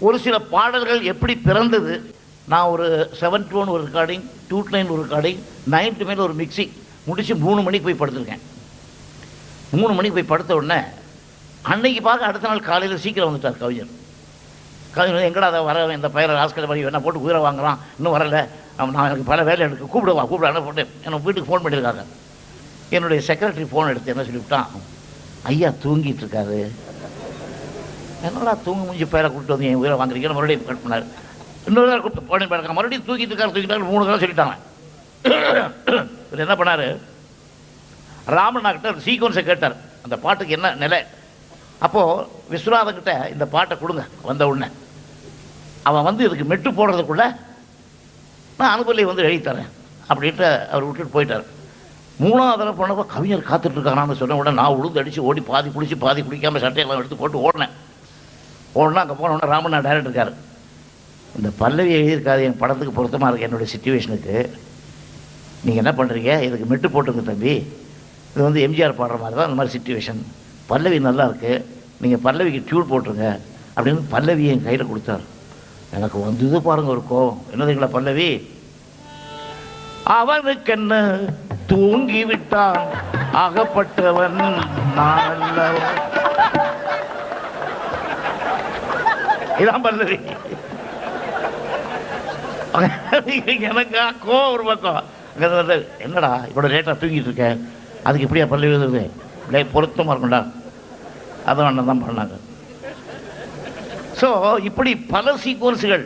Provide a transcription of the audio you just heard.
ஒரு சில பாடல்கள் எப்படி பிறந்தது. நான் ஒரு 7 to 1 ஒரு ரெக்கார்டிங், 2 to 9 ஒரு ரெக்கார்டிங், 9 to மேலே ஒரு மிக்சிங் முடிச்சு 3 மணிக்கு போய் படுத்துருக்கேன். 3 மணிக்கு போய் படுத்த உடனே அன்னைக்கு பார்க்க அடுத்த நாள் காலையில் சீக்கிரம் வந்துட்டார் கவிஞர். கவிஞர் எங்கடா அதை வர இந்த பயிரை ராஸ்கல் வரி என்ன போட்டு உயிரை வாங்குறான், இன்னும் வரலை, நான் எனக்கு பல வேலை எடுக்க கூப்பிட போட்டு எனக்கு வீட்டுக்கு ஃபோன் பண்ணியிருக்காங்க. என்னுடைய செக்ரட்டரி ஃபோன் எடுத்து என்ன சொல்லிவிட்டான், ஐயா தூங்கிட்டு இருக்காரு. என்னடா தூங்க முடிஞ்சு பேரை கூப்பிட்டு வந்து என் உயிரை வாங்குறீங்கன்னு மறுபடியும் கட் பண்ணார். இன்னொரு நாள் கூப்பிட்டு போன பேருக்காங்க, மறுபடியும் தூக்கிட்டு இருக்காரு 3 தடவை சொல்லிட்டாங்க. இவர் என்ன பண்ணார், ராமண்ணாக்கிட்ட ஒரு சீக்வன்ஸை கேட்டார், அந்த பாட்டுக்கு என்ன நிலை. அப்போது விஸ்வநாதன்கிட்ட இந்த பாட்டை கொடுங்க வந்த உடனே. அவன் வந்து இதுக்கு மெட்டு போடுறதுக்குள்ள நான் அனுபவலை வந்து எழுதித்தரேன் அப்படின்ட்டு அவர் விட்டுட்டு போயிட்டார். 3ஆவது தடவை போனப்போ கவிஞர் காத்துட்ருக்கானான்னு சொன்ன உடனே நான் உளுந்து அடித்து ஓடி பாதி குளிச்சு பாதி குளிக்காமல் சட்டையெல்லாம் எடுத்து போட்டு ஓடினேன். அங்கே போன உடனே ராமண்ணா டைரக்டர் இருக்கார், இந்த பல்லவி எழுதியிருக்காது என் படத்துக்கு பொருத்தமாக இருக்குது என்னுடைய சிச்சுவேஷனுக்கு, நீங்கள் என்ன பண்ணுறீங்க, இதுக்கு மெட்டு போட்டுங்க தம்பி, இது வந்து எம்ஜிஆர் பாடுற மாதிரி தான் இந்த மாதிரி சிச்சுவேஷன், பல்லவி நல்லா இருக்குது, நீங்கள் பல்லவிக்கு டியூன் போட்டுருங்க அப்படின்னு பல்லவி என் கையில் கொடுத்தார். எனக்கு வந்தது பாருங்க ஒரு கோபம். என்னதுங்களா பல்லவி, அவனுக்கு என்ன தூங்கி விட்டான் அகப்பட்டவன் நான் அல்லவன். இதான் பல்லவி. எனக்கா கோவம் ஒரு பக்கம். என்னடா இவ்வளோ லேட்டாக தூங்கிட்டு இருக்கேன், அதுக்கு இப்படியா பல்லவி எழுதுறது, பொருத்தமாக இருக்கும்டா, அதை வேண்டாம் தான் பண்ணாங்க. ஸோ இப்படி பல சீக்வன்ஸுகள்